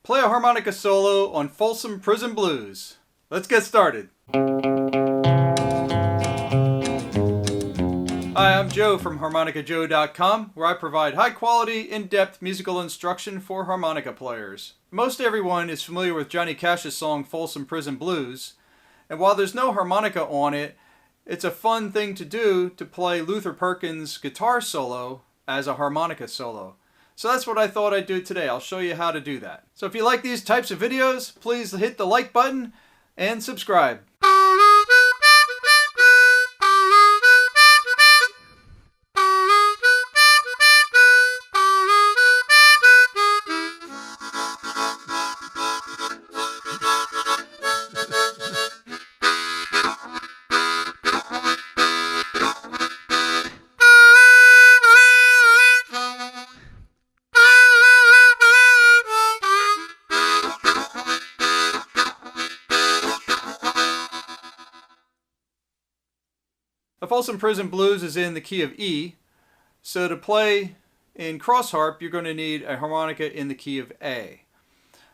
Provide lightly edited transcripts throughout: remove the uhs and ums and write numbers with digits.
Play a harmonica solo on Folsom Prison Blues. Let's get started. Hi, I'm Joe from HarmonicaJoe.com, where I provide high-quality, in-depth musical instruction for harmonica players. Most everyone is familiar with Johnny Cash's song Folsom Prison Blues, and while there's no harmonica on it, it's a fun thing to do to play Luther Perkins' guitar solo as a harmonica solo. So that's what I thought I'd do today. I'll show you how to do that. So if you like these types of videos, please hit the like button and subscribe. The Folsom Prison Blues is in the key of E, so to play in cross harp, you're going to need a harmonica in the key of A.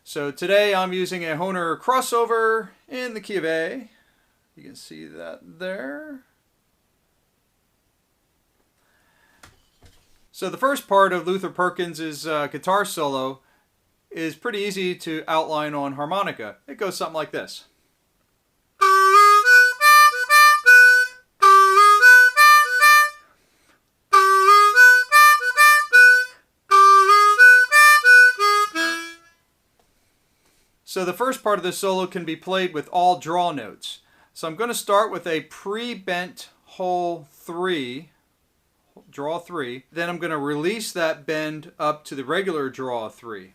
So today I'm using a Hohner Crossover in the key of A. You can see that there. So the first part of Luther Perkins' guitar solo is pretty easy to outline on harmonica. It goes something like this. So the first part of the solo can be played with all draw notes. So I'm going to start with a pre-bent whole 3, draw 3. Then I'm going to release that bend up to the regular draw 3.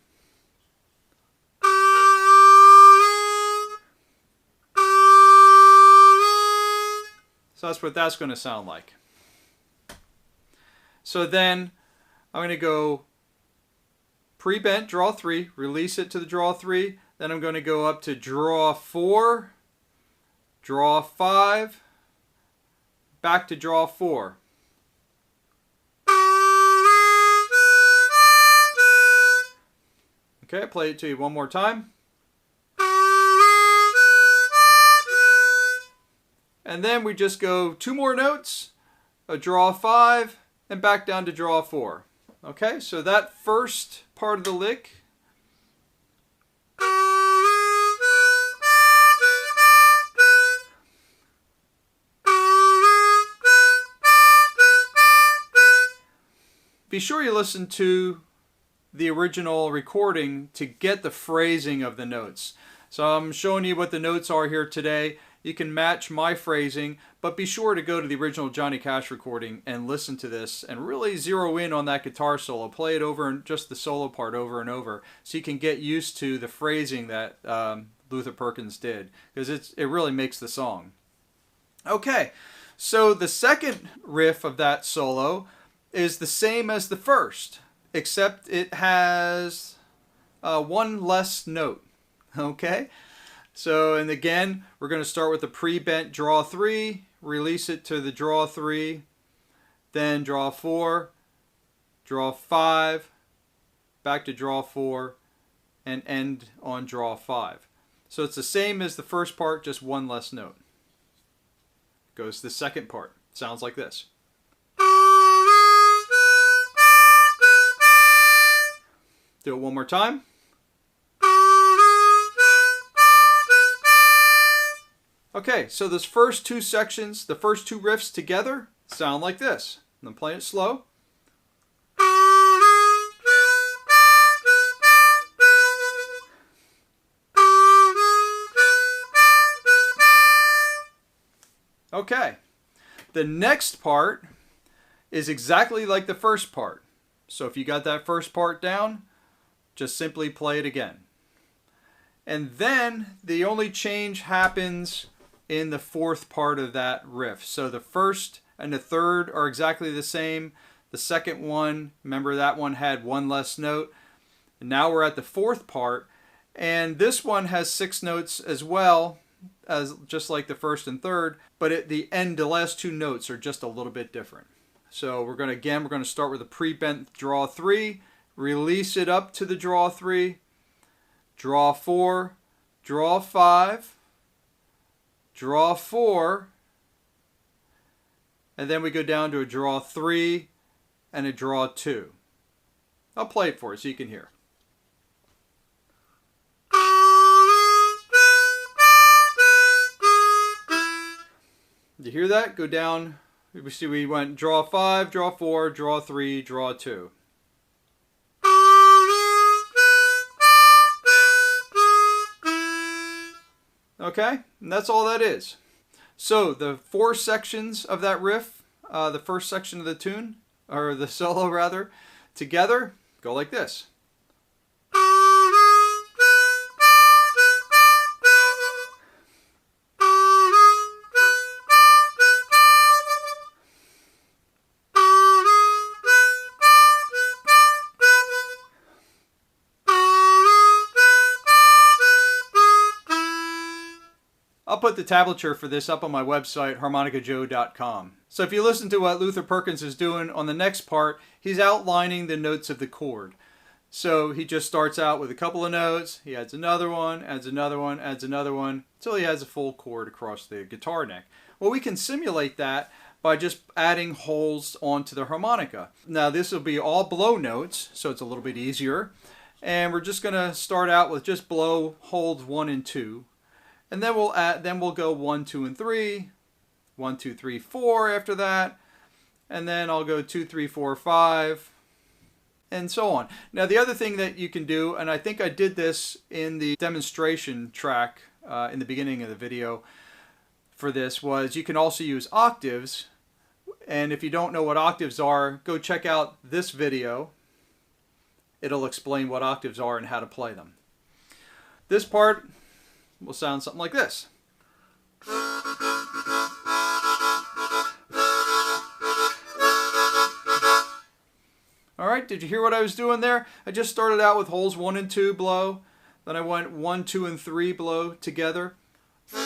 So that's what that's going to sound like. So then I'm going to go pre-bent, draw 3, release it to the draw 3. Then I'm going to go up to draw 4, draw 5, back to draw 4. Okay, I'll play it to you one more time. And then we just go 2 more notes, a draw 5, and back down to draw 4. Okay, so that first part of the lick . Be sure you listen to the original recording to get the phrasing of the notes. So I'm showing you what the notes are here today. You can match my phrasing, but be sure to go to the original Johnny Cash recording and listen to this and really zero in on that guitar solo. Play it over and just the solo part over and over so you can get used to the phrasing that Luther Perkins did, because it really makes the song. Okay, so the second riff of that solo is the same as the first, except it has one less note. Okay, so and again we're going to start with the pre-bent draw 3, release it to the draw 3, then draw 4, draw 5, back to draw 4, and end on draw 5. So it's the same as the first part, just one less note. Goes the second part. Sounds like this. Do it one more time. Okay, so those first 2 sections, the first 2 riffs together, sound like this. I'm playing it slow. Okay, the next part is exactly like the first part. So if you got that first part down, just simply play it again. And then the only change happens in the fourth part of that riff. So the first and the third are exactly the same. The second one, remember that one had one less note. And now we're at the fourth part. And this one has 6 notes as well, as just like the first and third. But at the end, the last 2 notes are just a little bit different. So we're going to start with a pre-bent draw 3, release it up to the draw 3, draw 4, draw 5, draw 4, and then we go down to a draw 3 and a draw 2. I'll play it for you so you can hear. You hear that? Go down. We see we went draw 5, draw 4, draw 3, draw 2. Okay, and that's all that is. So the 4 sections of that riff, the first section of the tune, or the solo rather, together go like this. I'll put the tablature for this up on my website, HarmonicaJoe.com. So if you listen to what Luther Perkins is doing on the next part, he's outlining the notes of the chord. So he just starts out with a couple of notes, he adds another one, adds another one, adds another one, until he has a full chord across the guitar neck. Well, we can simulate that by just adding holes onto the harmonica. Now this will be all blow notes, so it's a little bit easier. And we're just going to start out with just blow holds 1 and 2. And then we'll go 1, 2, and 3, 1, 2, 3, 4 after that, and then I'll go 2, 3, 4, 5, and so on. Now the other thing that you can do, and I think I did this in the demonstration track in the beginning of the video for this, was you can also use octaves. And if you don't know what octaves are, go check out this video. It'll explain what octaves are and how to play them. This part will sound something like this. Alright, did you hear what I was doing there? I just started out with holes 1 and 2 blow. Then I went 1, 2, and 3 blow together. Do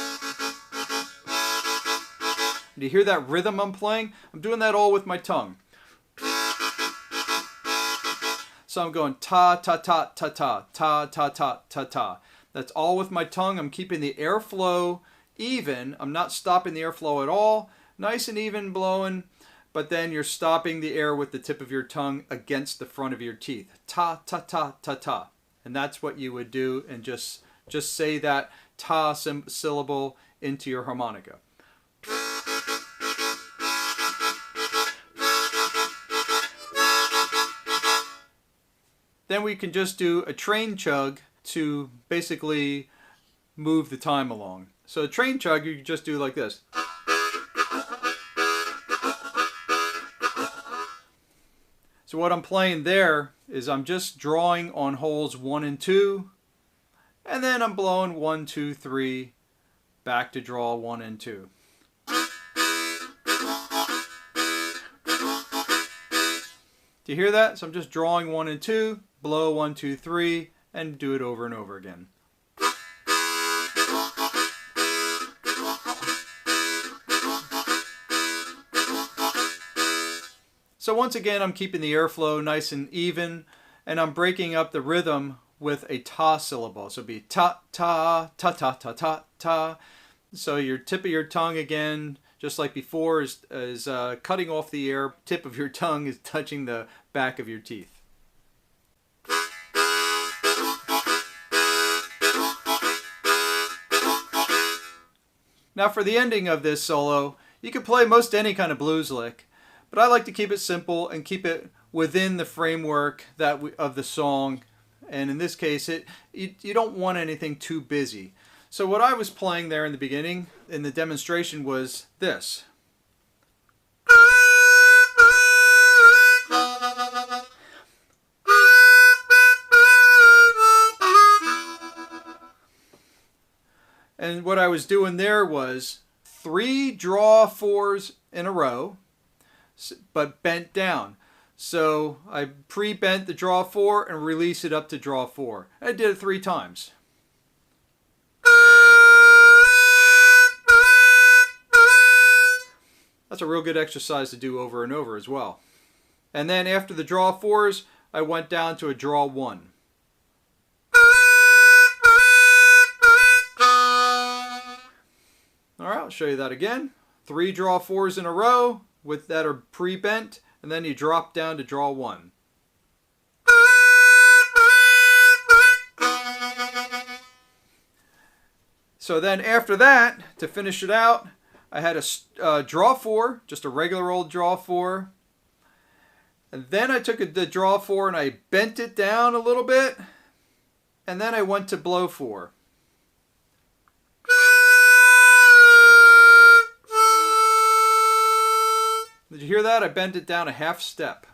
you hear that rhythm I'm playing? I'm doing that all with my tongue. So I'm going ta ta ta ta ta ta ta ta ta ta. That's all with my tongue. I'm keeping the airflow even. I'm not stopping the airflow at all. Nice and even blowing, but then you're stopping the air with the tip of your tongue against the front of your teeth. Ta ta ta ta ta. And that's what you would do, and just say that ta syllable into your harmonica. Then we can just do a train chug to basically move the time along. So a train chug, you just do like this. So what I'm playing there is I'm just drawing on holes 1 and 2, and then I'm blowing 1, 2, 3, back to draw 1 and 2. Do you hear that? So I'm just drawing 1 and 2, blow 1, 2, 3, and do it over and over again. So once again, I'm keeping the airflow nice and even, and I'm breaking up the rhythm with a ta syllable. So it'd be ta ta ta ta ta ta ta. So your tip of your tongue again, just like before, is cutting off the air. Tip of your tongue is touching the back of your teeth. Now for the ending of this solo, you can play most any kind of blues lick, but I like to keep it simple and keep it within the framework of the song. And in this case, you don't want anything too busy. So what I was playing there in the beginning, in the demonstration, was this. And what I was doing there was 3 draw 4s in a row, but bent down. So I pre-bent the draw 4 and release it up to draw 4. I did it 3 times. That's a real good exercise to do over and over as well. And then after the draw 4s, I went down to a draw 1. I'll show you that again. 3 draw 4s in a row with that are pre-bent, and then you drop down to draw 1. So then after that, to finish it out, I had a draw 4, just a regular old draw 4. And then I took the draw 4 and I bent it down a little bit. And then I went to blow 4. Did you hear that? I bent it down a half step.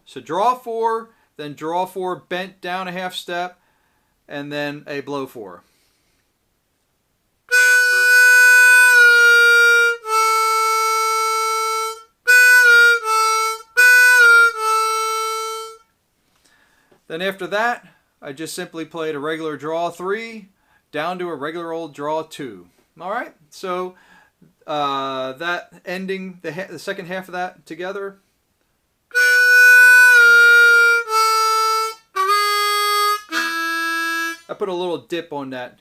So draw 4, then draw 4, bent down a half step, and then a blow 4. Then after that, I just simply played a regular draw 3 down to a regular old draw 2. All right, so that ending, the second half of that together. I put a little dip on that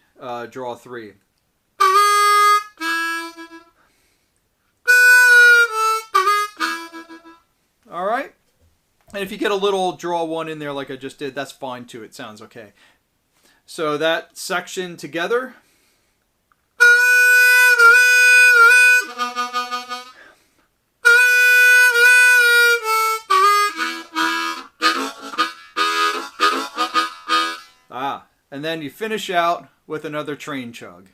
draw 3. All right. And if you get a little draw 1 in there like I just did, that's fine too. It sounds okay. So that section together. And then you finish out with another train chug.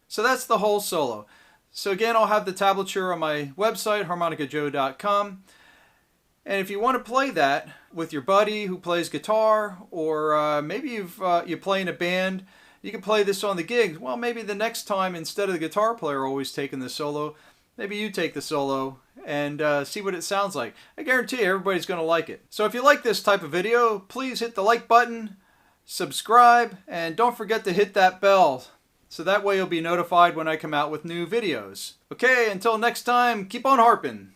So that's the whole solo. So again, I'll have the tablature on my website, HarmonicaJoe.com. And if you want to play that with your buddy who plays guitar, or maybe you play in a band, you can play this on the gigs. Well, maybe the next time, instead of the guitar player always taking the solo, maybe you take the solo and see what it sounds like. I guarantee you everybody's going to like it. So if you like this type of video, please hit the like button, subscribe, and don't forget to hit that bell. So that way you'll be notified when I come out with new videos. Okay, until next time, keep on harping.